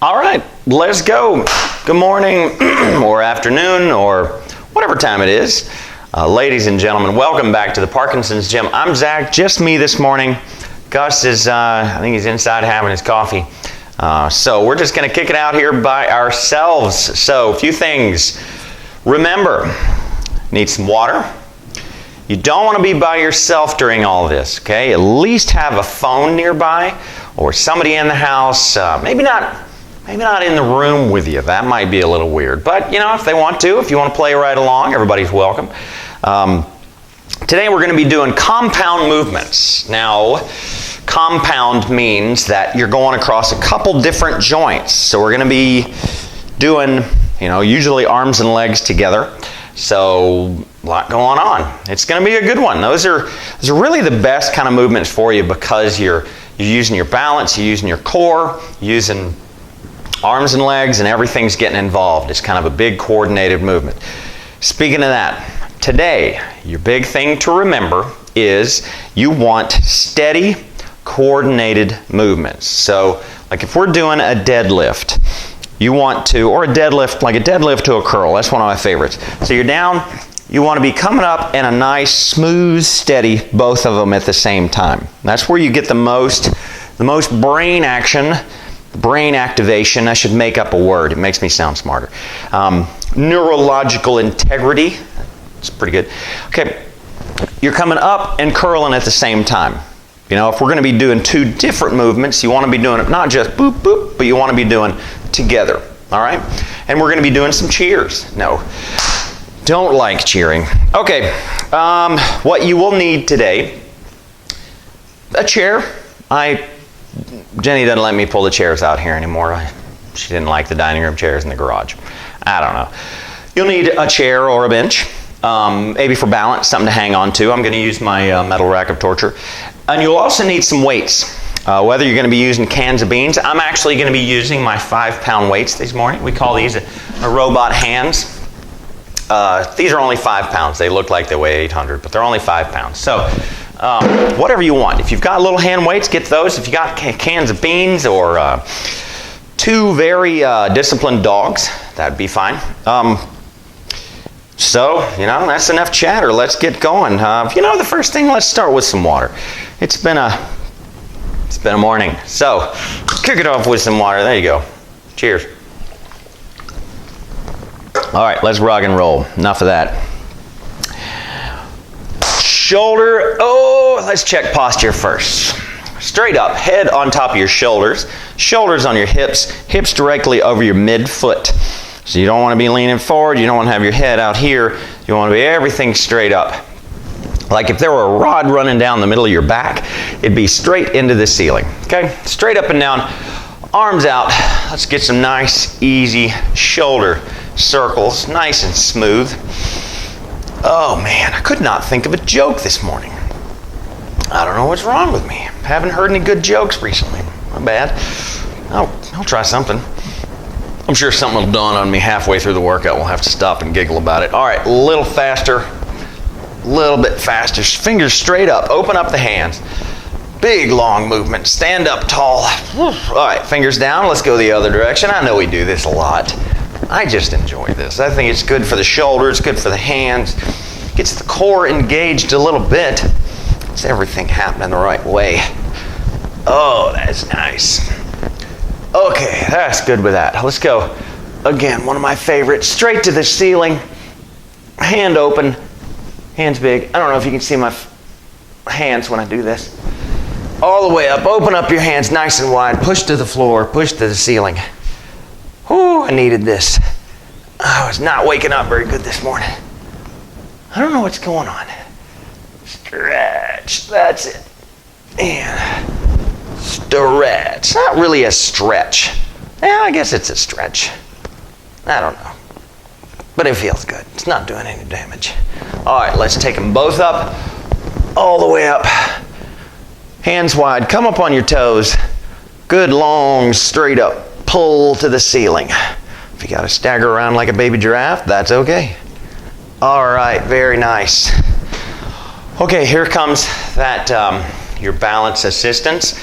All right, let's go. Good morning or afternoon or whatever time it is. Ladies and gentlemen, welcome back to the Parkinson's Gym. I'm Zach, just me this morning. Gus is, I think he's inside having his coffee. So we're just going to kick it out here by ourselves. So a few things. Remember, need some water. You don't want to be by yourself during all this, okay? At least have a phone nearby or somebody in the house. Maybe not in the room with you. That might be a little weird. But, if they want to, if you want to play right along, everybody's welcome. Today we're going to be doing compound movements. Now, compound means that you're going across a couple different joints. So we're going to be doing, usually arms and legs together. So a lot going on. It's going to be a good one. Those are really the best kind of movements for you because you're using your balance, you're using your core, using arms and legs, and everything's getting involved. It's kind of a big coordinated movement. Speaking of that, today, your big thing to remember is you want steady, coordinated movements. So, like if we're doing a deadlift, you want to, or a deadlift, like a deadlift to a curl. That's one of my favorites. So you're down, you want to be coming up in a nice, smooth, steady, both of them at the same time. That's where you get the most brain action, brain activation. I should make up a word. It makes me sound smarter. Neurological integrity. It's pretty good. Okay, you're coming up and curling at the same time. If we're going to be doing two different movements, you want to be doing it not just boop, boop, but you want to be doing together. All right? And we're going to be doing some cheers. No, don't like cheering. Okay, what you will need today, a chair. Jenny doesn't let me pull the chairs out here anymore. She didn't like the dining room chairs in the garage. I don't know. You'll need a chair or a bench, maybe for balance, something to hang on to. I'm going to use my metal rack of torture. And you'll also need some weights. Whether you're going to be using cans of beans, I'm actually going to be using my 5-pound weights this morning. We call these a robot hands. These are only 5 pounds. They look like they weigh 800, but they're only 5 pounds. So whatever you want. If you've got little hand weights, get those. If you got cans of beans or two very disciplined dogs, that'd be fine. So, that's enough chatter. Let's get going. The first thing, let's start with some water. It's been a morning. So, kick it off with some water. There you go. Cheers. All right, let's rock and roll. Enough of that. Shoulder. Let's check posture first. Straight up, head on top of your shoulders. Shoulders on your hips. Hips directly over your midfoot. So you don't want to be leaning forward. You don't want to have your head out here. You want to be everything straight up. Like if there were a rod running down the middle of your back, it'd be straight into the ceiling. Okay? Straight up and down. Arms out. Let's get some nice, easy shoulder circles. Nice and smooth. Oh man, I could not think of a joke this morning. I don't know what's wrong with me. Haven't heard any good jokes recently. My bad. I'll try something. I'm sure something will dawn on me halfway through the workout. We'll have to stop and giggle about it. All right, a little faster. A little bit faster. Fingers straight up. Open up the hands. Big, long movement. Stand up tall. All right, fingers down. Let's go the other direction. I know we do this a lot. I just enjoy this. I think it's good for the shoulders, good for the hands. Gets the core engaged a little bit. It's everything happening the right way. Oh, that's nice. Okay, that's good with that. Let's go. Again, one of my favorites. Straight to the ceiling. Hand open. Hands big. I don't know if you can see my hands when I do this. All the way up. Open up your hands nice and wide. Push to the floor. Push to the ceiling. Whew, I needed this. I was not waking up very good this morning. I don't know what's going on. Stretch. That's it. And stretch. Not really a stretch. Yeah, I guess it's a stretch. I don't know. But it feels good. It's not doing any damage. All right, let's take them both up. All the way up. Hands wide. Come up on your toes. Good, long, straight up. Pull to the ceiling. If you got to stagger around like a baby giraffe, that's okay. All right, very nice. Okay, here comes that your balance assistance.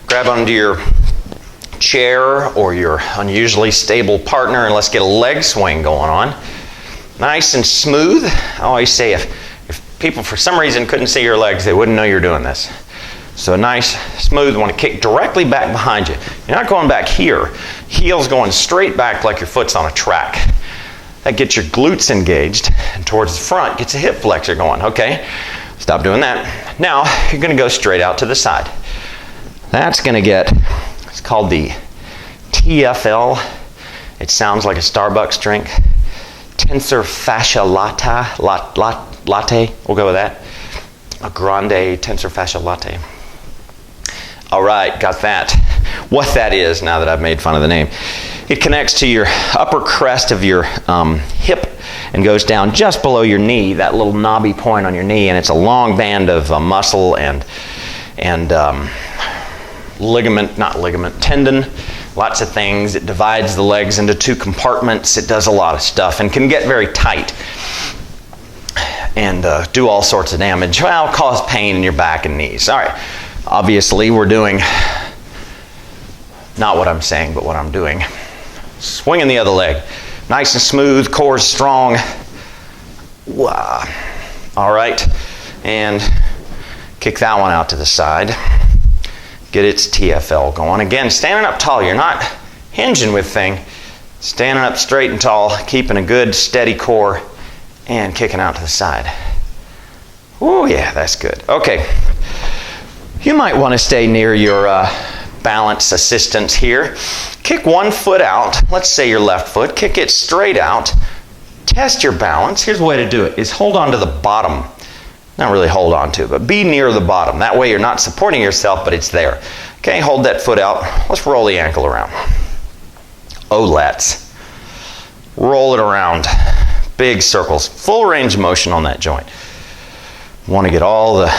Grab onto your chair or your unusually stable partner, and let's get a leg swing going on. Nice and smooth. I always say if people for some reason couldn't see your legs, they wouldn't know you're doing this. So nice, smooth. You want to kick directly back behind you. You're not going back here. Heels going straight back like your foot's on a track. That gets your glutes engaged, and towards the front gets a hip flexor going. Okay, stop doing that. Now you're going to go straight out to the side. That's going to get, it's called the TFL. It sounds like a Starbucks drink. Tensor fascia latte. We'll go with that. A grande tensor fascia latte. All right, got that. What that is, now that I've made fun of the name, it connects to your upper crest of your hip and goes down just below your knee, that little knobby point on your knee, and it's a long band of muscle and tendon, lots of things. It divides the legs into two compartments. It does a lot of stuff and can get very tight and do all sorts of damage. Well, cause pain in your back and knees. All right, obviously we're doing not what I'm saying, but what I'm doing. Swinging the other leg. Nice and smooth, core strong. Wow. All right, and kick that one out to the side. Get its TFL going. Again, standing up tall. You're not hinging with thing. Standing up straight and tall, keeping a good steady core, and kicking out to the side. Oh yeah, that's good. Okay, you might want to stay near your balance assistance here. Kick one foot out. Let's say your left foot. Kick it straight out. Test your balance. Here's the way to do it, is hold on to the bottom. Not really hold on to, but be near the bottom. That way you're not supporting yourself, but it's there. Okay, hold that foot out. Let's roll the ankle around. Oh, let's. Roll it around. Big circles. Full range of motion on that joint. Want to get all the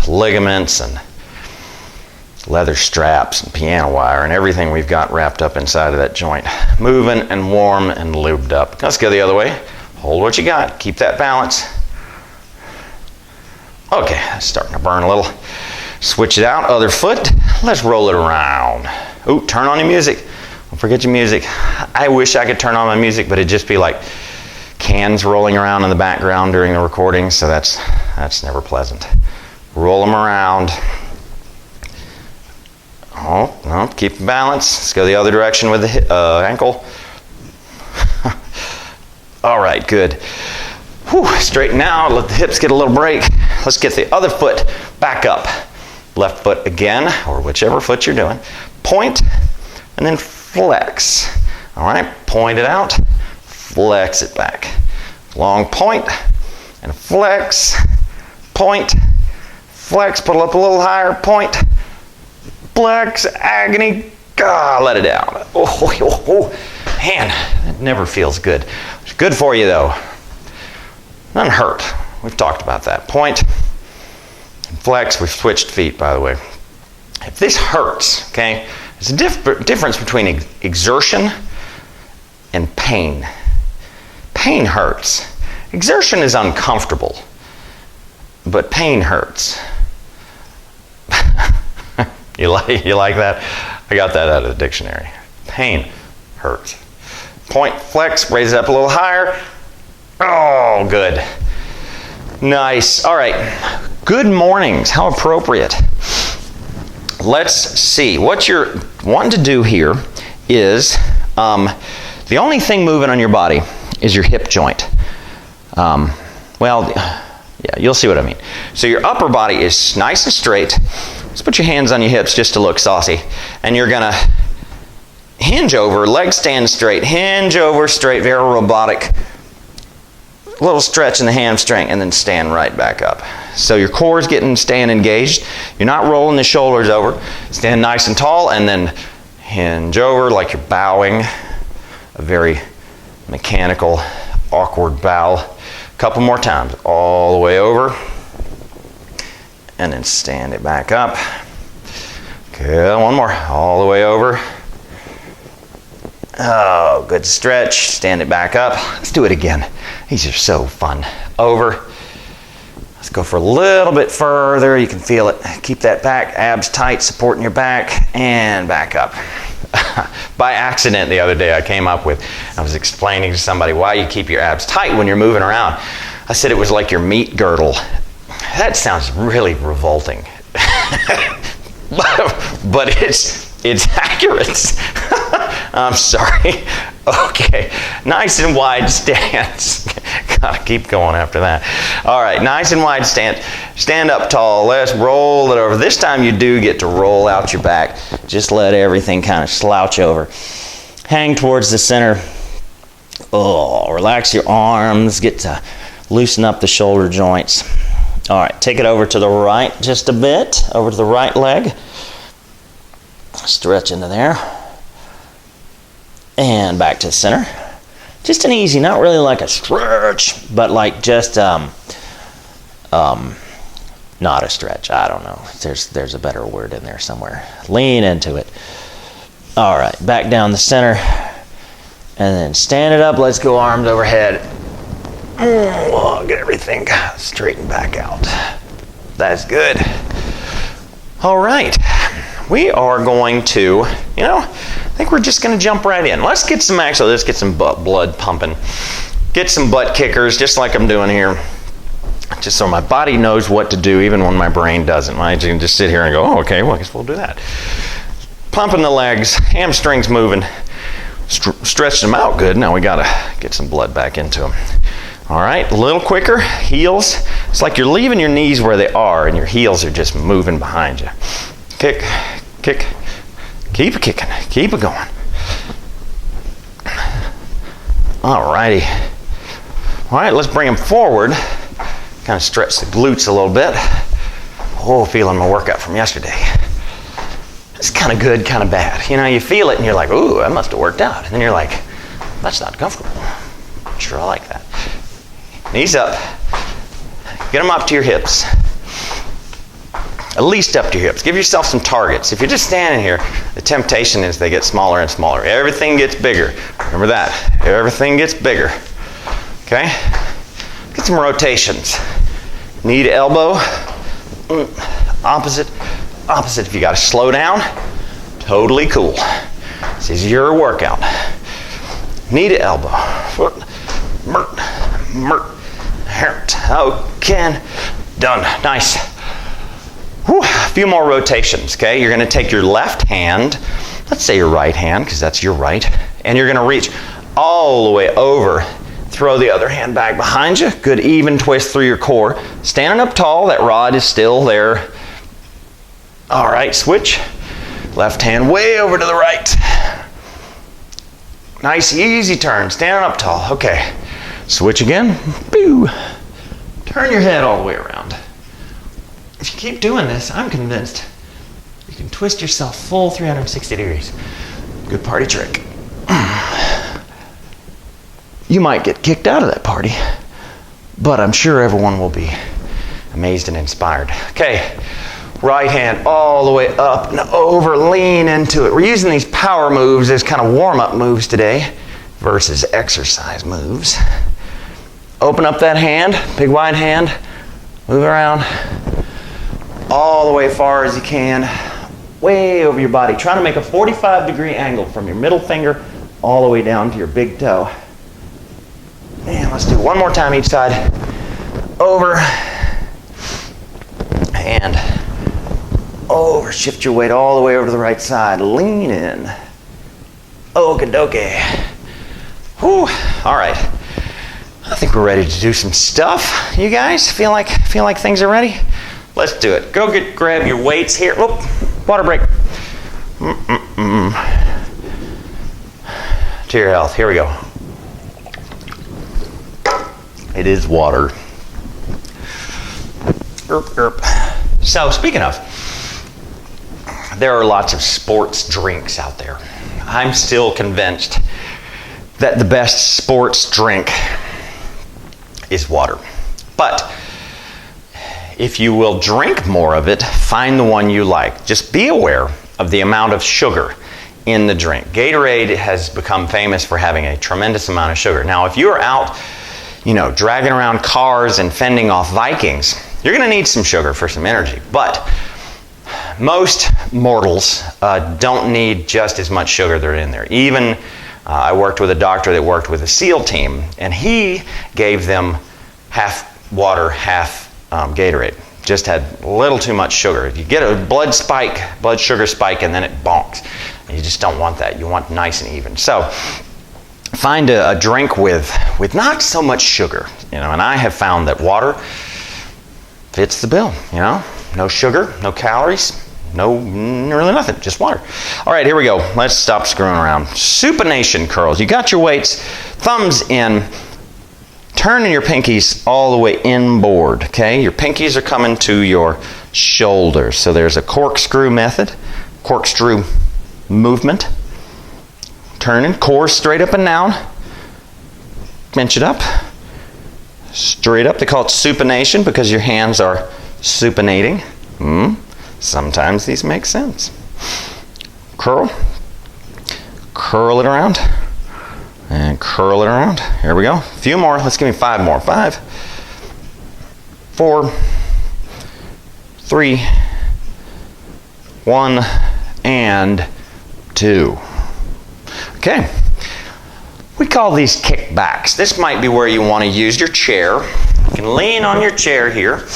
ligaments and leather straps and piano wire and everything we've got wrapped up inside of that joint moving and warm and lubed up. Let's go the other way. Hold what you got. Keep that balance. Okay, that's starting to burn a little. Switch it out, other foot. Let's roll it around. Ooh, turn on your music. Don't forget your music. I wish I could turn on my music, but it'd just be like cans rolling around in the background during the recording, so that's never pleasant. Roll them around. Oh, no, keep the balance. Let's go the other direction with the ankle. All right, good. Whew, straighten out, let the hips get a little break. Let's get the other foot back up. Left foot again, or whichever foot you're doing. Point, and then flex. All right, point it out, flex it back. Long point, and flex, point, flex, put it up a little higher, point, flex, agony, let it down. Oh, man, it never feels good. It's good for you though. Doesn't hurt. We've talked about that. Point and flex. We've switched feet, by the way. If this hurts, okay, there's a difference between exertion and pain. Pain hurts. Exertion is uncomfortable, but pain hurts. You like that? I got that out of the dictionary. Pain hurts. Point, flex, raise it up a little higher. Oh, good. Nice. All right. Good mornings. How appropriate. Let's see. What you're wanting to do here is the only thing moving on your body is your hip joint. Yeah, you'll see what I mean. So your upper body is nice and straight. Let's put your hands on your hips just to look saucy. And you're going to hinge over, legs stand straight, hinge over straight, very robotic. Little stretch in the hamstring, and then stand right back up. So your core is staying engaged. You're not rolling the shoulders over. Stand nice and tall, and then hinge over like you're bowing. A very mechanical, awkward bow. A couple more times. All the way over. And then stand it back up. Good. One more. All the way over. Oh, good stretch. Stand it back up. Let's do it again. These are so fun. Over. Let's go for a little bit further. You can feel it. Keep that back. Abs tight, supporting your back. And back up. by accident the other day I came up with. I was explaining to somebody why you keep your abs tight when you're moving around. I said it was like your meat girdle. That sounds really revolting. but it's accurate. I'm sorry. Okay, nice and wide stance. Gotta keep going after that. All right, nice and wide stance. Stand up tall. Let's roll it over. This time you do get to roll out your back. Just let everything kind of slouch over. Hang towards the center. Oh, relax your arms. Get to loosen up the shoulder joints. All right, take it over to the right just a bit. Over to the right leg. Stretch into there. And back to the center. Just an easy, not really like a stretch, but like just not a stretch. I don't know. There's a better word in there somewhere. Lean into it. All right, back down the center. And then stand it up. Let's go arms overhead. Get everything straightened back out. That's good. All right. We are going to, I think we're just going to jump right in. Let's get some blood pumping. Get some butt kickers, just like I'm doing here. Just so my body knows what to do, even when my brain doesn't. I can just sit here and go, oh, okay, well, I guess we'll do that. Pumping the legs, hamstrings moving. Stretch them out good. Now we got to get some blood back into them. All right, a little quicker. Heels. It's like you're leaving your knees where they are, and your heels are just moving behind you. Kick, kick, keep it kicking, keep it going. Alrighty. All right, let's bring them forward. Kind of stretch the glutes a little bit. Oh, feeling my workout from yesterday. It's kind of good, kind of bad. You feel it and you're like, ooh, I must have worked out. And then you're like, that's not comfortable. Sure, I like that. Knees up. Get them up to your hips. At least up to your hips. Give yourself some targets. If you're just standing here, the temptation is they get smaller and smaller. Everything gets bigger. Remember that. Everything gets bigger. Okay? Get some rotations. Knee to elbow. Opposite. Opposite. If you got to slow down, totally cool. This is your workout. Knee to elbow. Okay. Done. Nice. Whew, a few more rotations, okay? You're going to take your left hand, let's say your right hand, because that's your right, and you're going to reach all the way over. Throw the other hand back behind you. Good even twist through your core. Standing up tall, that rod is still there. All right, switch. Left hand way over to the right. Nice, easy turn. Standing up tall. Okay. Switch again. Boo. Turn your head all the way around. If you keep doing this, I'm convinced you can twist yourself full 360 degrees. Good party trick. You might get kicked out of that party, but I'm sure everyone will be amazed and inspired. Okay, right hand all the way up and over, lean into it. We're using these power moves as kind of warm-up moves today versus exercise moves. Open up that hand, big wide hand, move around. All the way far as you can, way over your body. Trying to make a 45-degree angle from your middle finger all the way down to your big toe. And let's do one more time each side. Over and over. Shift your weight all the way over to the right side. Lean in. Okie dokie. Whew. All right. I think we're ready to do some stuff. You guys feel like things are ready? Let's do it. Go grab your weights here. Whoop, water break. To your health. Here we go. It is water. So speaking of, there are lots of sports drinks out there. I'm still convinced that the best sports drink is water. But if you will drink more of it, find the one you like. Just be aware of the amount of sugar in the drink. Gatorade has become famous for having a tremendous amount of sugar. Now, if you're out, dragging around cars and fending off Vikings, you're going to need some sugar for some energy. But most mortals don't need just as much sugar that are in there. Even I worked with a doctor that worked with a SEAL team, and he gave them half water, half Gatorade. Just had a little too much sugar. You get a blood sugar spike, and then it bonks. And you just don't want that. You want nice and even. So find a drink with not so much sugar, and I have found that water fits the bill, no sugar, no calories, really nothing, just water. All right, here we go. Let's stop screwing around. Supination curls. You got your weights, thumbs in, turning your pinkies all the way inboard, okay? Your pinkies are coming to your shoulders. So there's a corkscrew method, corkscrew movement. Turning, core straight up and down. Bench it up. Straight up. They call it supination because your hands are supinating. Sometimes these make sense. Curl. Curl it around. And curl it around. Here we go. A few more. Let's give me 5 more. 5, 4, 3, 1, and 2. Okay, we call these kickbacks. This might be where you want to use your chair. You can lean on your chair here,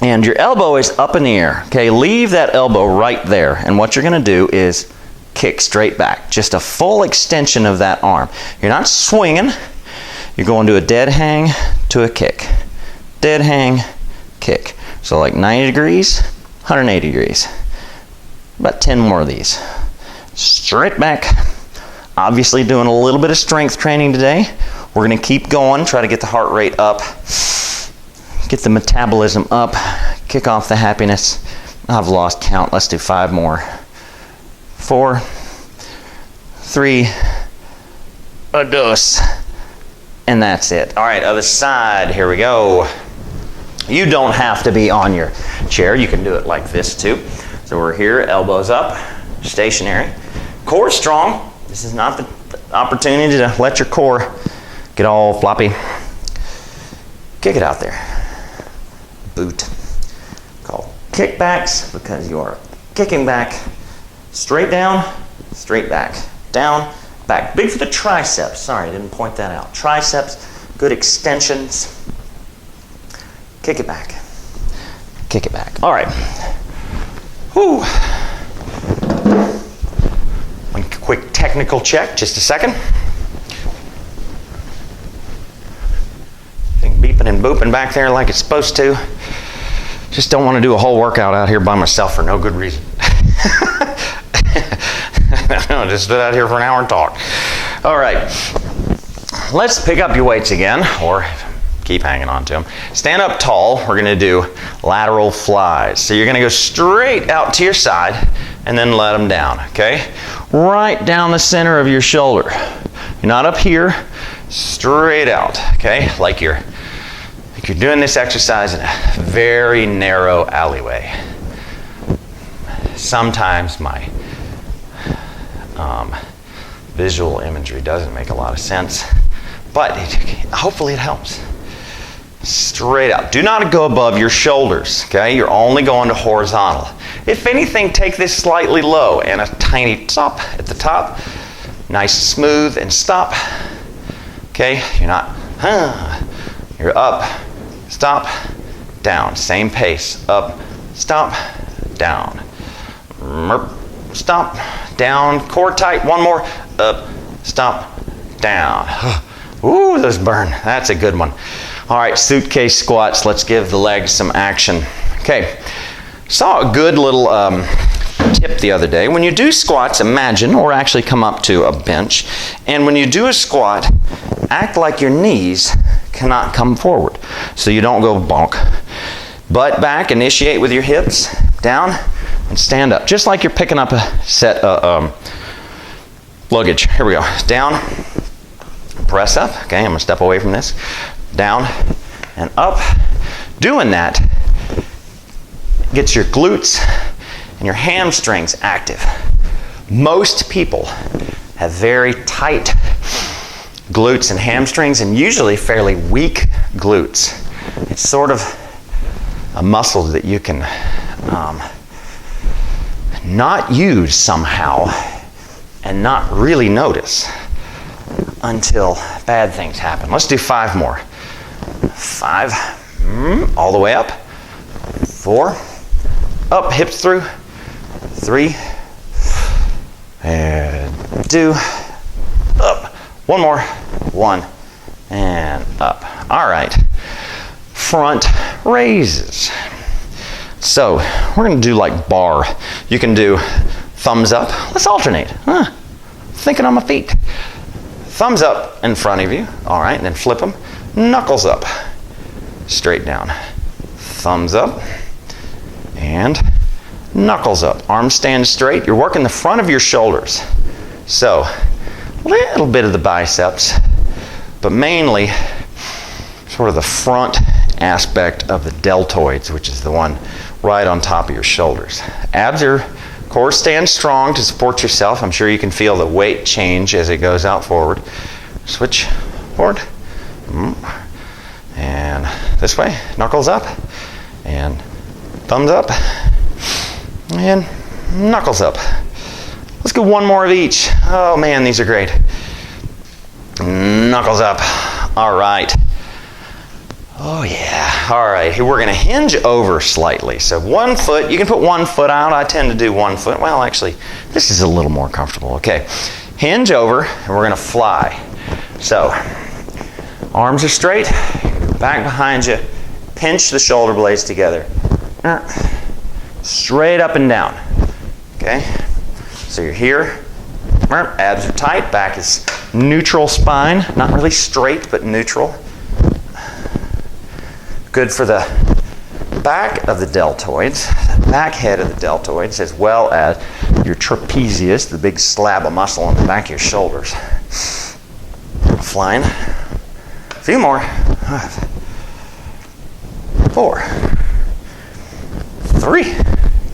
and your elbow is up in the air. Okay, leave that elbow right there, and what you're going to do is kick straight back. Just a full extension of that arm. You're not swinging. You're going to a dead hang to a kick. Dead hang, kick. So like 90 degrees, 180 degrees. About 10 more of these. Straight back. Obviously doing a little bit of strength training today. We're going to keep going, try to get the heart rate up, get the metabolism up, kick off the happiness. I've lost count. Let's do 5 more. 4, 3, a dos, and that's it. All right, other side. Here we go. You don't have to be on your chair. You can do it like this too. So we're here, elbows up, stationary. Core strong. This is not the opportunity to let your core get all floppy. Kick it out there. Boot. Called kickbacks because you are kicking back. Straight down, straight back. Down, back. Big for the triceps. Sorry, I didn't point that out. Triceps, good extensions. Kick it back. Kick it back. All right. Whew. One quick technical check, just a second. Thing beeping and booping back there like it's supposed to. Just don't want to do a whole workout out here by myself for no good reason. I'll just sit out here for an hour and talk. All right. Let's pick up your weights again, or keep hanging on to them. Stand up tall. We're going to do lateral flies. So you're going to go straight out to your side and then let them down, okay? Right down the center of your shoulder. You're not up here, straight out, okay? Like you're doing this exercise in a very narrow alleyway. Sometimes my visual imagery doesn't make a lot of sense, but hopefully it helps. Straight out. Do not go above your shoulders, okay? You're only going to horizontal. If anything, take this slightly low and a tiny stop at the top. Nice, smooth, and stop. Okay? You're not, you're up, stop, down. Same pace. Up, stop, down. Stop, down, core tight. One more. Up, stop, down. Ooh, those burn. That's a good one. All right, suitcase squats. Let's give the legs some action. Okay, saw a good little tip the other day. When you do squats, imagine, or actually come up to a bench, and when you do a squat, act like your knees cannot come forward. So you don't go bonk. Butt back, initiate with your hips, down, and stand up. Just like you're picking up a set of luggage. Here we go. Down, press up. Okay, I'm going to step away from this. Down and up. Doing that gets your glutes and your hamstrings active. Most people have very tight glutes and hamstrings and usually fairly weak glutes. It's sort of a muscle that you can not use somehow and not really notice until bad things happen. Let's do 5 more. 5, all the way up. 4, up, hips through. 3, and 2, up. 1 more. 1, and up. All right. Front raises. So we're going to do like bar. You can do thumbs up. Let's alternate. Thinking on my feet. Thumbs up in front of you. All right, and then flip them. Knuckles up. Straight down. Thumbs up. And knuckles up. Arms stand straight. You're working the front of your shoulders. So a little bit of the biceps, but mainly sort of the front aspect of the deltoids, which is the one right on top of your shoulders. Abs are, core stands strong to support yourself. I'm sure you can feel the weight change as it goes out forward. Switch forward. And this way, knuckles up. And thumbs up. And knuckles up. Let's go 1 more of each. Oh man, these are great. Knuckles up. All right. Oh yeah. All right. Here we're going to hinge over slightly. So 1 foot, you can put 1 foot out. I tend to do 1 foot. Well, actually, this is a little more comfortable. Okay. Hinge over, and we're going to fly. So, arms are straight, back behind you. Pinch the shoulder blades together. Straight up and down. Okay. So you're here. Abs are tight. Back is neutral spine. Not really straight, but neutral. Good for the back of the deltoids, back head of the deltoids, as well as your trapezius, the big slab of muscle on the back of your shoulders. Flying. A few more. 5, 4, 3.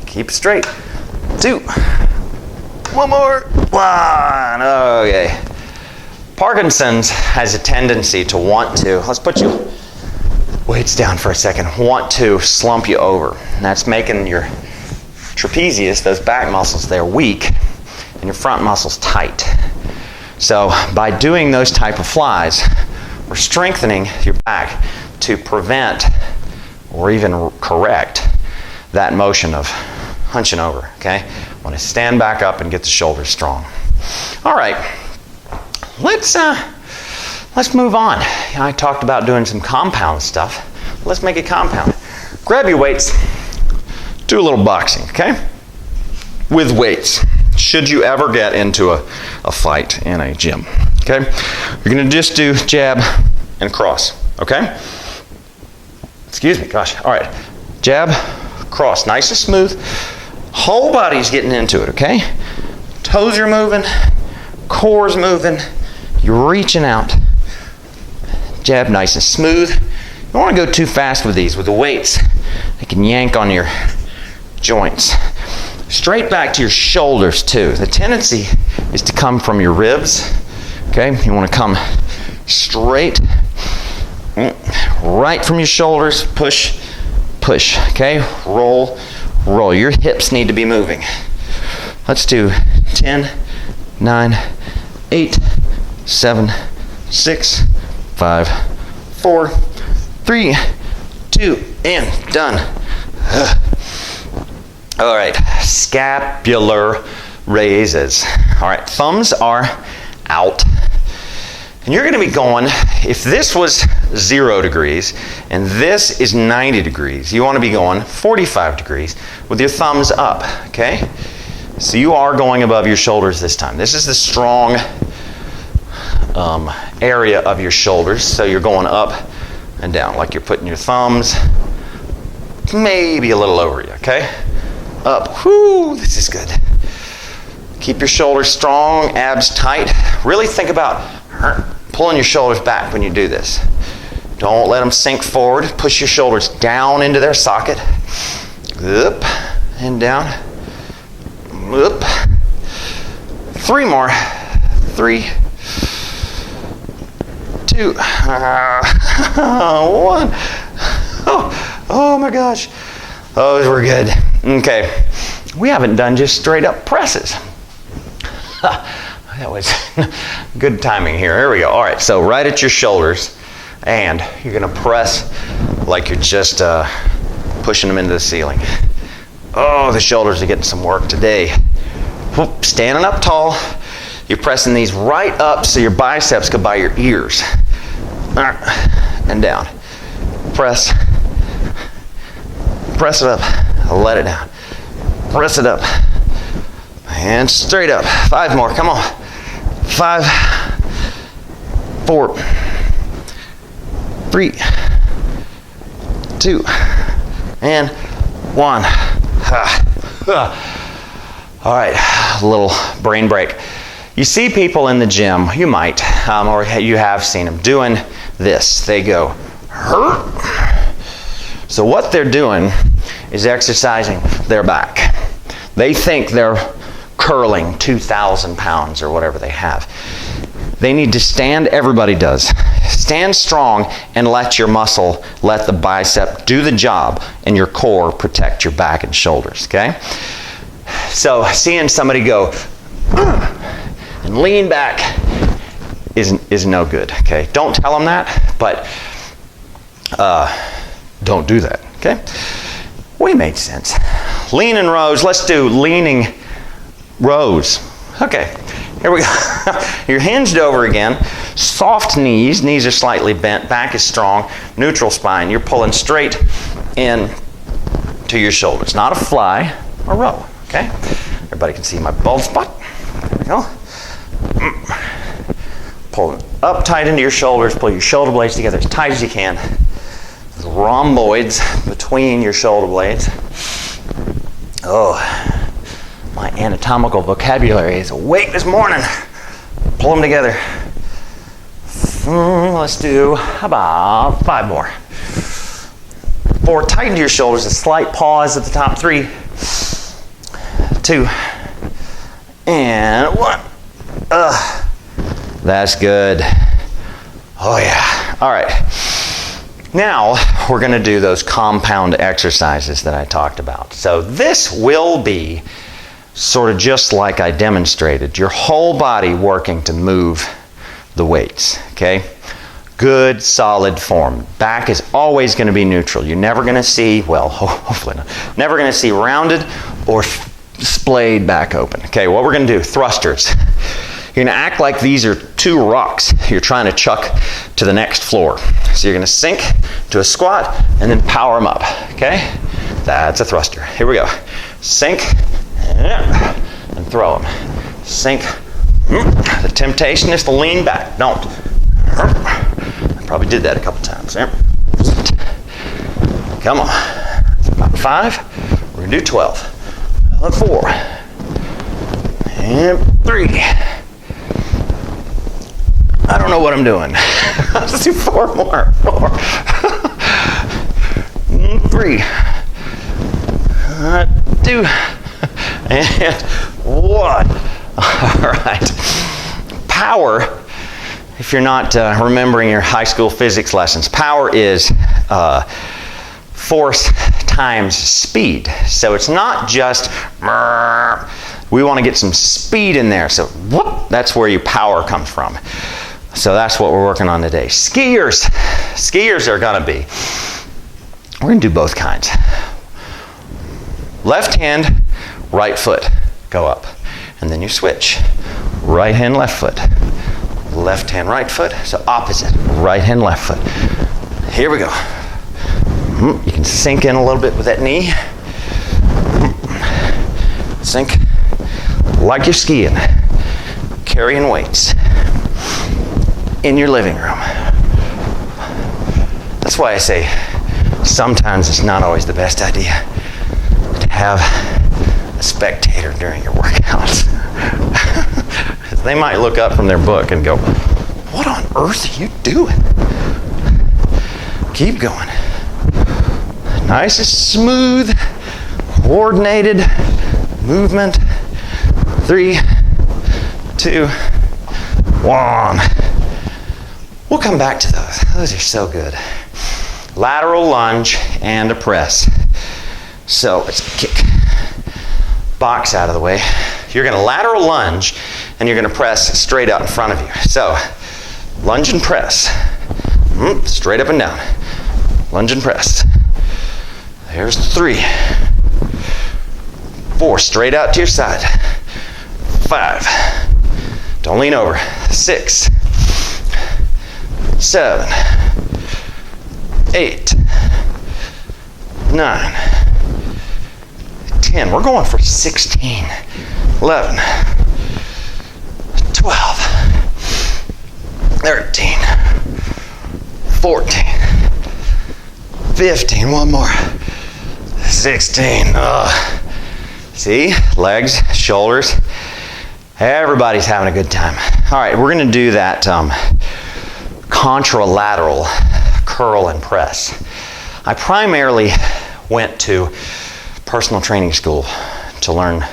Keep straight. 2. 1 more. 1. Okay. Parkinson's has a tendency to want to, let's put you weights down for a second, want to slump you over. And that's making your trapezius, those back muscles, they're weak, and your front muscles tight. So by doing those type of flies, we're strengthening your back to prevent or even correct that motion of hunching over, okay? I want to stand back up and get the shoulders strong. All right, let's move on. I talked about doing some compound stuff. Let's make it compound. Grab your weights, do a little boxing, okay? With weights, should you ever get into a fight in a gym, okay? You're gonna just do jab and cross, okay? Excuse me, gosh, all right. Jab, cross, nice and smooth. Whole body's getting into it, okay? Toes are moving, core's moving, you're reaching out. Jab nice and smooth. You don't want to go too fast with these. With the weights, they can yank on your joints. Straight back to your shoulders too. The tendency is to come from your ribs. Okay, you want to come straight, right from your shoulders. Push, push. Okay, roll, roll. Your hips need to be moving. Let's do 10, 9, 8, 7, 6, 5, 4, 3, 2, and done. All right, scapular raises. All right, thumbs are out. And you're going to be going, if this was 0 degrees and this is 90 degrees, you want to be going 45 degrees with your thumbs up, okay? So you are going above your shoulders this time. This is the strong area of your shoulders, so you're going up and down, like you're putting your thumbs maybe a little over you, okay? Up, whoo, this is good. Keep your shoulders strong, abs tight. Really think about pulling your shoulders back when you do this. Don't let them sink forward. Push your shoulders down into their socket. Up and down. Up. 3 more. 3, 2, 1. Oh my gosh. Those were good. Okay. we haven't done just straight up presses. That was good timing here. Here we go. All right, so right at your shoulders, and you're going to press like you're just pushing them into the ceiling. Oh, the shoulders are getting some work today. Whoop, standing up tall. You're pressing these right up so your biceps go by your ears. And down. Press. Press it up. Let it down. Press it up. And straight up. 5 more. Come on. 5, 4, 3, 2, and 1. All right, a little brain break. You see people in the gym, you might, or you have seen them doing this. They go, hurt. So what they're doing is exercising their back. They think they're curling 2,000 pounds or whatever they have. They need to stand, everybody does. Stand strong and let your muscle, let the bicep do the job, and your core protect your back and shoulders, okay? So seeing somebody go and lean back is no good, okay? Don't tell them that, but don't do that, okay? We made sense. Leaning rows, let's do leaning rows. Okay, here we go. You're hinged over again. Soft knees are slightly bent, back is strong, neutral spine. You're pulling straight in to your shoulders. Not a fly, a row, okay? Everybody can see my bald spot. There we go. Pull up tight into your shoulders, pull your shoulder blades together as tight as you can. The rhomboids between your shoulder blades. Oh, my anatomical vocabulary is awake this morning. Pull them together. Let's do about 5 more. 4, tighten to your shoulders, a slight pause at the top. 3, 2, and 1. That's good. Oh yeah. All right. Now we're going to do those compound exercises that I talked about. So this will be sort of just like I demonstrated, your whole body working to move the weights, okay? Good, solid form. Back is always going to be neutral. You're never going to see, well, hopefully not, never going to see rounded or splayed back open. Okay, what we're going to do, thrusters. You're going to act like these are 2 rocks you're trying to chuck to the next floor. So you're going to sink to a squat and then power them up, okay? That's a thruster. Here we go. Sink and throw them. Sink. The temptation is to lean back. Don't. I probably did that a couple times. Come on. About 5. We're going to do 12. 4. And 3. I don't know what I'm doing. Let's do 4 more. 4. 3. 2. And 1. All right. Power, if you're not remembering your high school physics lessons, power is force times speed. So it's not just, we want to get some speed in there. So whoop, that's where your power comes from. So that's what we're working on today. Skiers are going to be, we're going to do both kinds. Left hand, right foot, go up. And then you switch. Right hand, left foot. Left hand, right foot. So opposite. Right hand, left foot. Here we go. You can sink in a little bit with that knee. Sink like you're skiing. Carrying weights in your living room. That's why I say sometimes it's not always the best idea to have a spectator during your workouts. They might look up from their book and go, what on earth are you doing? Keep going. Nice and smooth, coordinated movement. 3, 2, 1. We'll come back to those. Those are so good. Lateral lunge and a press. So let's kick. box out of the way. You're going to lateral lunge, and you're going to press straight out in front of you. So, lunge and press. Straight up and down. Lunge and press. There's 3. 4, straight out to your side. 5. Don't lean over. 6. 7. 8. 9. 10. We're going for 16. 11. 12. 13. 14. 15. One more. 16. See? Legs, shoulders. Everybody's having a good time. All right, we're going to do that contralateral curl and press. I primarily went to personal training school to learn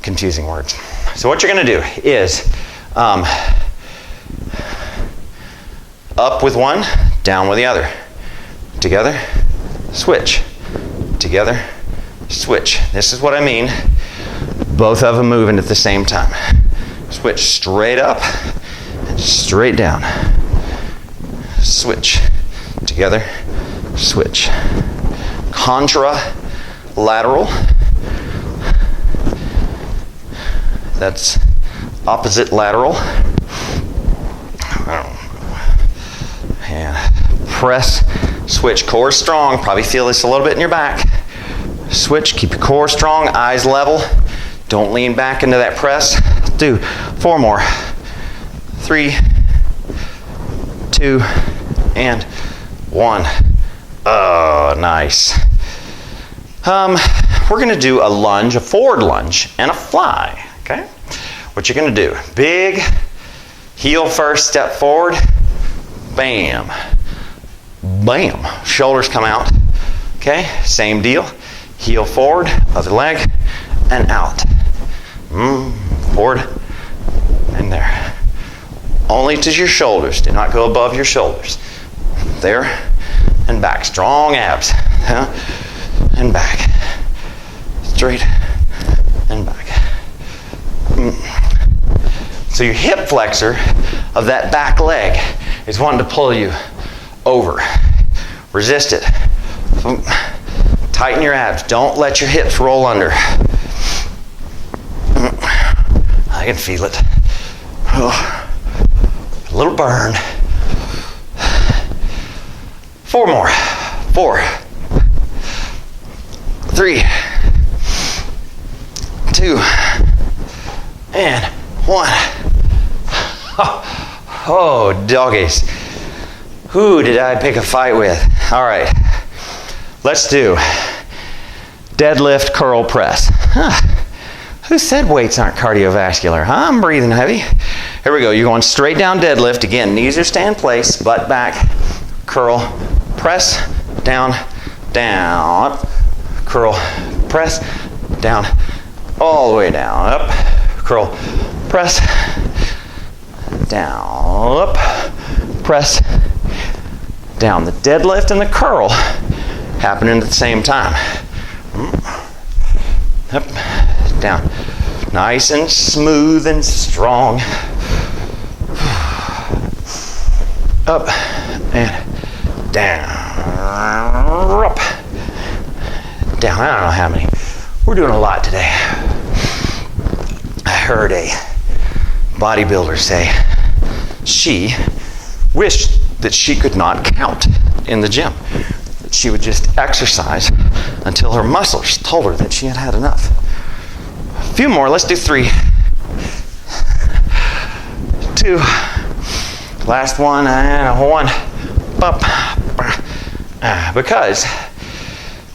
confusing words. So what you're going to do is up with one, down with the other. Together, switch. Together, switch. This is what I mean. Both of them moving at the same time. Switch straight up and straight down. Switch. Together, switch. Contralateral. That's opposite lateral. And press, switch. Core strong. Probably feel this a little bit in your back. Switch. Keep your core strong. Eyes level. Don't lean back into that press. Do 4 more. 3, 2, and 1. Oh, nice. We're going to do a lunge, a forward lunge, and a fly. Okay? What you're going to do, big heel first, step forward, bam, bam, shoulders come out. Okay? Same deal. Heel forward, other leg, and out. Forward, and there. Only to your shoulders. Do not go above your shoulders. There, and back. Strong abs. And back. Straight, and back. So your hip flexor of that back leg is wanting to pull you over. Resist it. Tighten your abs. Don't let your hips roll under. I can feel it. A little burn. 4 more. 4. 3. 2. And 1. Oh, doggies. Who did I pick a fight with? All right. Let's do deadlift, curl, press. Who said weights aren't cardiovascular? I'm breathing heavy. Here we go. You're going straight down deadlift. Again, knees are stay in place, butt back, curl, press, down, down, up, curl, press, down, all the way down, up, curl, press, down, up, press, down. The deadlift and the curl happening at the same time. Up, down. Nice and smooth and strong. Up and down. Up. Down. I don't know how many. We're doing a lot today. I heard a bodybuilder say she wished that she could not count in the gym. That she would just exercise until her muscles told her that she had had enough. A few more. Let's do 3. 2. Last one and 1. Because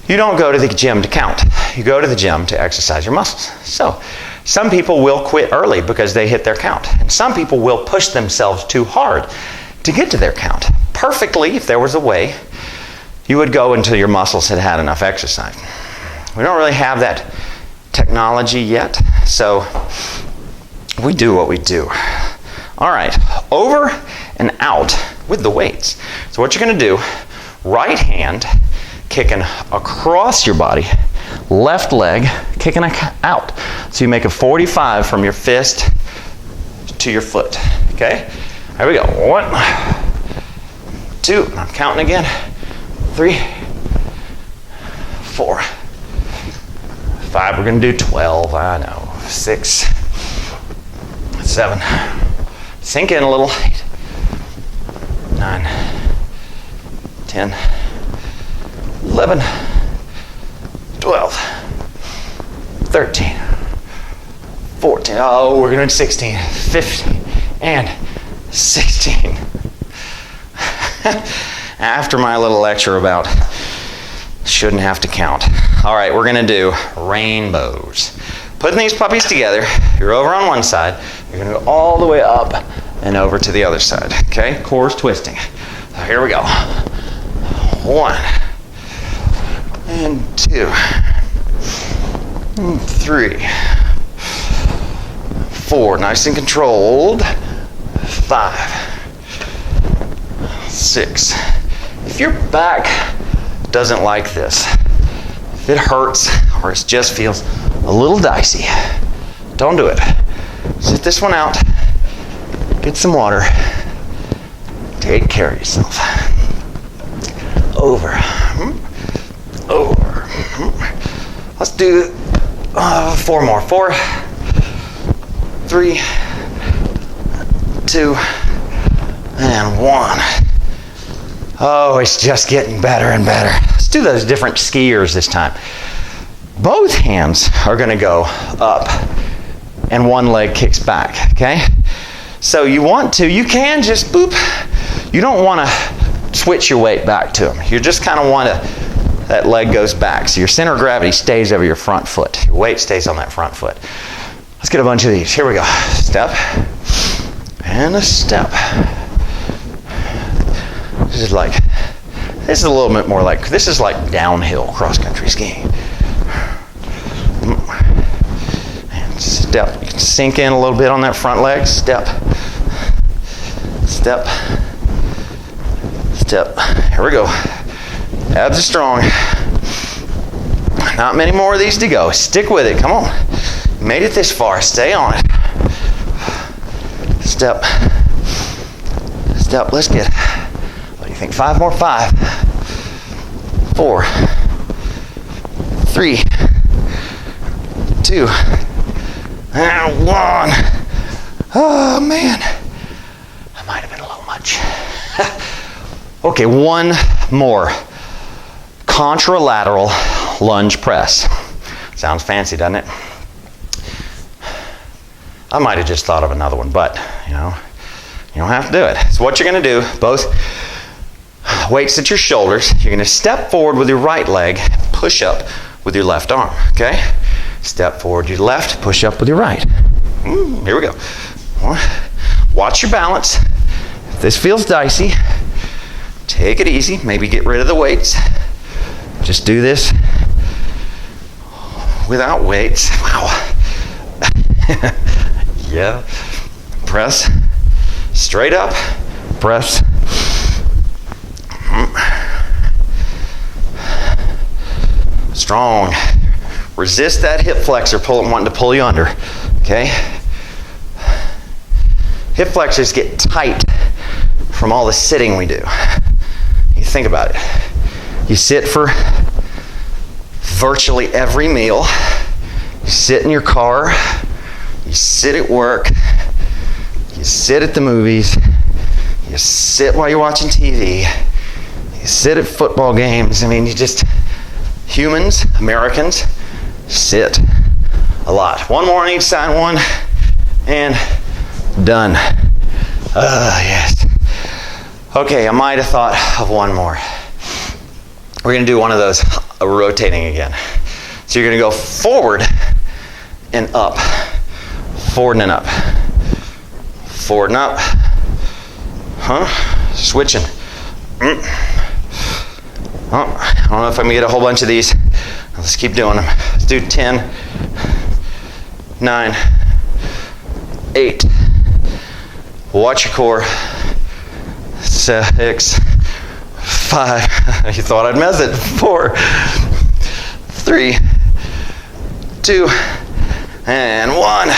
you don't go to the gym to count. You go to the gym to exercise your muscles. So some people will quit early because they hit their count. And some people will push themselves too hard to get to their count. Perfectly, if there was a way, you would go until your muscles had had enough exercise. We don't really have that technology yet, so we do what we do. All right, over and out with the weights. So what you're going to do, right hand kicking across your body, left leg kicking out. So you make a 45 from your fist to your foot. Okay? Here we go. 1, 2, I'm counting again. 3, 4, 5. We're going to do 12. I know. 6, 7. Sink in a little. 8, 9, 10, 11, 12, 13, 14. Oh, we're doing 16, 15, and 16. After my little lecture about shouldn't have to count. All right, we're going to do rainbows. Putting these puppies together, you're over on one side, you're going to go all the way up and over to the other side. Okay, core's twisting. So here we go. 1, and 2, and 3, 4, nice and controlled. 5, 6. If your back doesn't like this, if it hurts or it just feels a little dicey, don't do it. Sit this one out, get some water, take care of yourself. Over, over. Let's do 4 more. 4, 3, 2, and 1. Oh, it's just getting better and better. Let's do those different skiers this time. Both hands are going to go up and one leg kicks back, okay? So you can just boop. You don't want to switch your weight back to them. You just kind of want to, that leg goes back. So your center of gravity stays over your front foot. Your weight stays on that front foot. Let's get a bunch of these. Here we go. Step and a step. This is a little bit more like, this is like downhill cross-country skiing. And step, you can sink in a little bit on that front leg. Step, step, step. Here we go. Abs are strong. Not many more of these to go. Stick with it, come on. You made it this far, stay on it. Step, step, let's get, what do you think, 5 more? 5, 4, 3, 2, and 1. Oh man, that might have been a little much. Okay, one more. Contralateral lunge press. Sounds fancy, doesn't it? I might have just thought of another one, but you don't have to do it. So what you're going to do, both weights at your shoulders, you're going to step forward with your right leg, push up with your left arm, okay? Step forward your left, push up with your right. Here we go. Watch your balance. If this feels dicey, take it easy. Maybe get rid of the weights. Just do this without weights. Wow. Yeah. Press. Straight up. Press. Strong. Resist that hip flexor wanting to pull you under. Okay? Hip flexors get tight from all the sitting we do. You think about it. You sit for virtually every meal. You sit in your car. You sit at work. You sit at the movies. You sit while you're watching TV. You sit at football games. I mean, humans, Americans, sit a lot. One more on each side. 1, and done. Yes. Okay, I might have thought of one more. We're going to do one of those rotating again. So you're going to go forward and up. Forward and up. Forward and up. Switching. I don't know if I'm going to get a whole bunch of these. Let's keep doing them. Let's do 10, 9, 8. Watch your core. 6, 5. You thought I'd mess it. 4, 3, 2, and 1.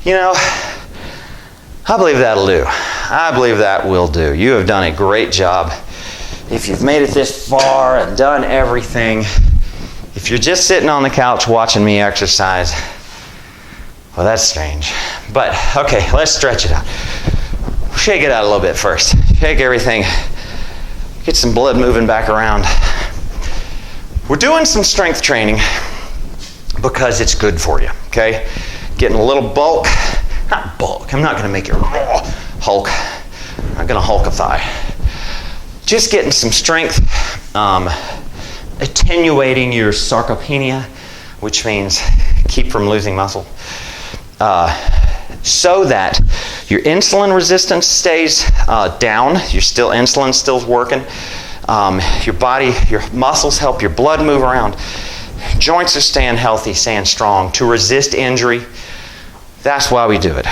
You know, I believe that'll do. I believe that will do. You have done a great job. If you've made it this far and done everything, if you're just sitting on the couch watching me exercise, well, that's strange. But, okay, let's stretch it out. Shake it out a little bit first. Shake everything. Get some blood moving back around. We're doing some strength training because it's good for you, okay? Getting a little bulk. Not bulk. I'm not going to make you Hulk. I'm not going to hulkify. Just getting some strength, attenuating your sarcopenia, which means keep from losing muscle, so that your insulin resistance stays down. Insulin's still working. Your body, your muscles help your blood move around. Joints are staying healthy, staying strong to resist injury. That's why we do it.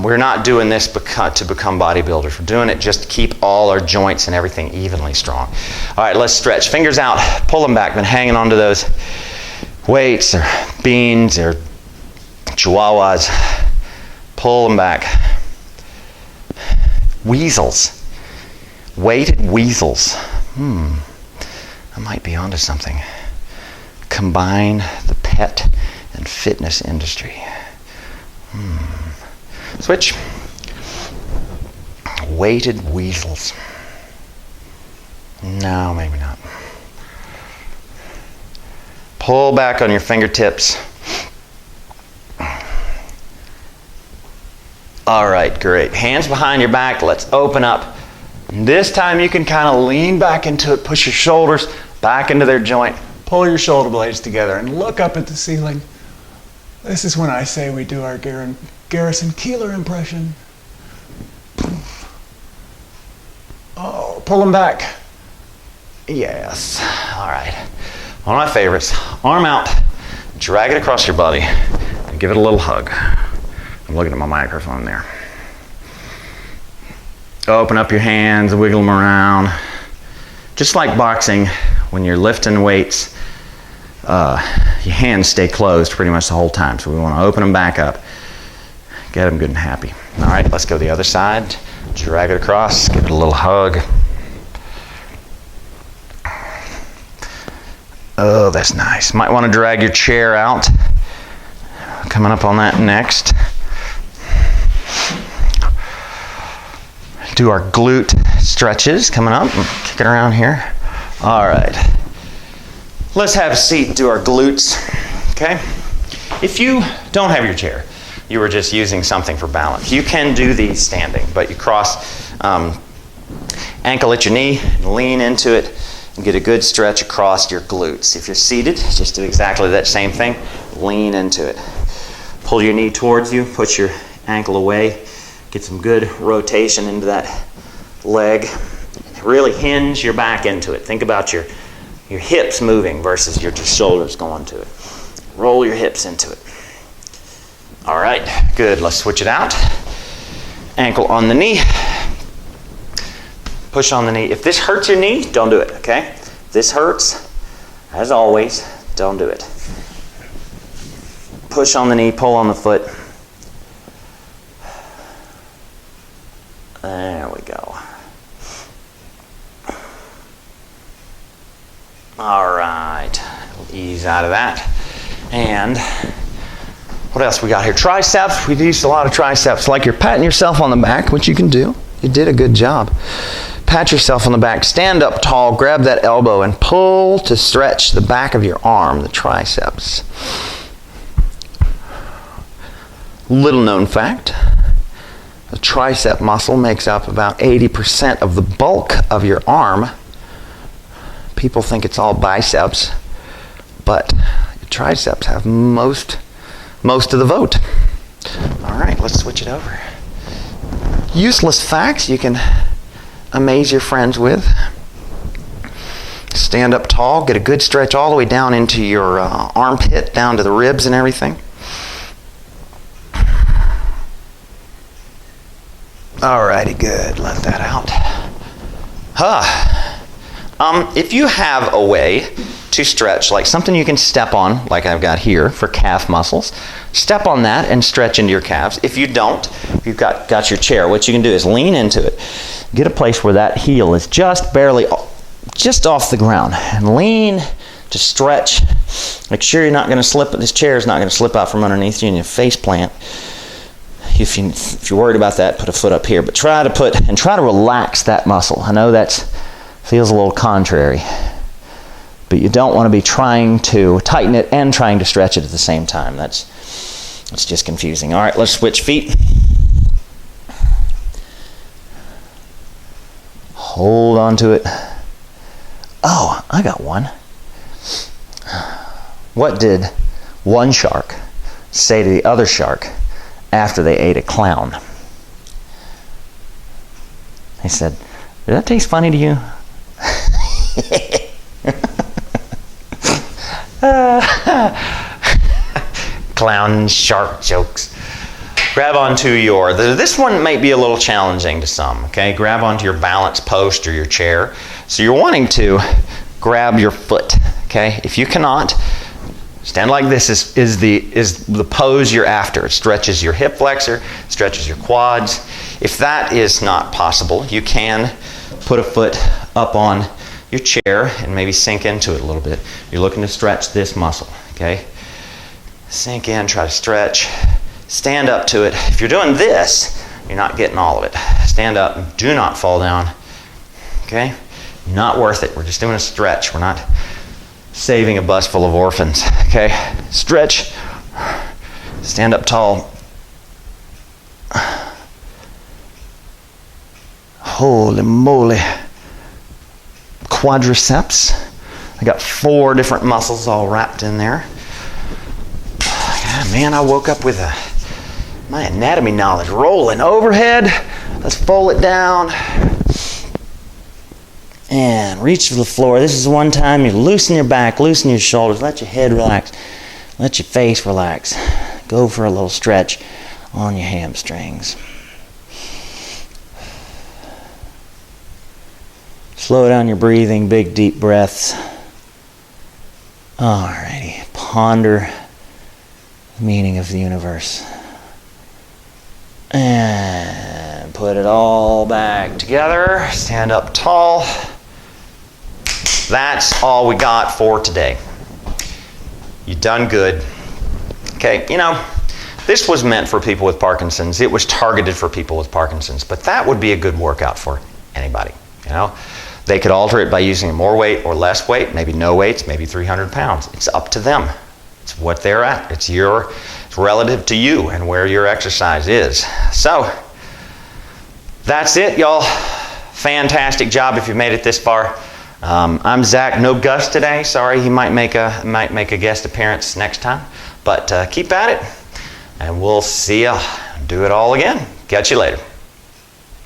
We're not doing this to become bodybuilders. We're doing it just to keep all our joints and everything evenly strong. All right, let's stretch. Fingers out, pull them back. Been hanging onto those weights or beans or chihuahuas. Pull them back. Weasels. Weighted weasels. I might be onto something. Combine the pet and fitness industry. Switch. Weighted weasels. No, maybe not. Pull back on your fingertips. All right, great. Hands behind your back. Let's open up. This time you can kind of lean back into it. Push your shoulders back into their joint. Pull your shoulder blades together and look up at the ceiling. This is when I say we do our Garrison Keillor impression. Oh, pull them back. Yes. All right. One of my favorites. Arm out. Drag it across your body and give it a little hug. I'm looking at my microphone there. Open up your hands, wiggle them around. Just like boxing, when you're lifting weights, your hands stay closed pretty much the whole time. So we want to open them back up. Get them good and happy. All right, let's go the other side. Drag it across, give it a little hug. Oh, that's nice. Might want to drag your chair out. Coming up on that next. Do our glute stretches coming up. Kick it around here. All right. Let's have a seat and do our glutes. Okay? If you don't have your chair, you were just using something for balance, you can do these standing, but you cross ankle at your knee and lean into it and get a good stretch across your glutes. If you're seated, just do exactly that same thing. Lean into it. Pull your knee towards you, put your ankle away, get some good rotation into that leg. Really hinge your back into it. Think about your hips moving versus your shoulders going to it. Roll your hips into it. All right, good. Let's switch it out. Ankle on the knee. Push on the knee. If this hurts your knee, don't do it, okay? If this hurts, as always, don't do it. Push on the knee, pull on the foot. There we go. All right, we'll ease out of that. And what else we got here? Triceps. We used a lot of triceps. Like you're patting yourself on the back, which you can do. You did a good job. Pat yourself on the back. Stand up tall. Grab that elbow and pull to stretch the back of your arm, the triceps. Little known fact. The tricep muscle makes up about 80% of the bulk of your arm. People think it's all biceps, but your triceps have most of the vote. All right, let's switch it over. Useless facts you can amaze your friends with. Stand up tall, get a good stretch all the way down into your armpit, down to the ribs and everything. Alrighty, good. Let that out. If you have a way to stretch, like something you can step on, like I've got here for calf muscles. Step on that and stretch into your calves. If you don't, if you've got your chair, what you can do is lean into it. Get a place where that heel is just barely, just off the ground. And lean to stretch. Make sure you're not going to slip, this chair is not going to slip out from underneath you and you face plant. If you're worried about that, put a foot up here. But try to relax that muscle. I know that feels a little contrary, but you don't want to be trying to tighten it and trying to stretch it at the same time. That's just confusing. All right, let's switch feet. Hold on to it. Oh, I got one. What did one shark say to the other shark after they ate a clown? They said, "Did that taste funny to you?" Clown shark jokes. Grab onto this one might be a little challenging to some, okay? Grab onto your balance post or your chair. So you're wanting to grab your foot, okay? If you cannot, stand like this is the pose you're after. It stretches your hip flexor, stretches your quads. If that is not possible, you can put a foot up on your chair and maybe sink into it a little bit. You're looking to stretch this muscle, okay? Sink in, try to stretch. Stand up to it. If you're doing this, you're not getting all of it. Stand up, do not fall down, okay? Not worth it. We're just doing a stretch. We're not saving a bus full of orphans, okay? Stretch. Stand up tall. Holy moly. Quadriceps. I got 4 different muscles all wrapped in there. God, man, I woke up with my anatomy knowledge rolling overhead. Let's fold it down. And reach for the floor. This is one time you loosen your back, loosen your shoulders, let your head relax, let your face relax. Go for a little stretch on your hamstrings. Slow down your breathing, big deep breaths. Alrighty, ponder the meaning of the universe. And put it all back together. Stand up tall. That's all we got for today. You've done good. Okay, this was meant for people with Parkinson's. It was targeted for people with Parkinson's, but that would be a good workout for anybody, They could alter it by using more weight or less weight, maybe no weights, maybe 300 pounds. It's up to them. It's what they're at. It's relative to you and where your exercise is. So, that's it, y'all. Fantastic job if you've made it this far. I'm Zach. No Gus today. Sorry, he might make a guest appearance next time. But keep at it, and we'll see you do it all again. Catch you later.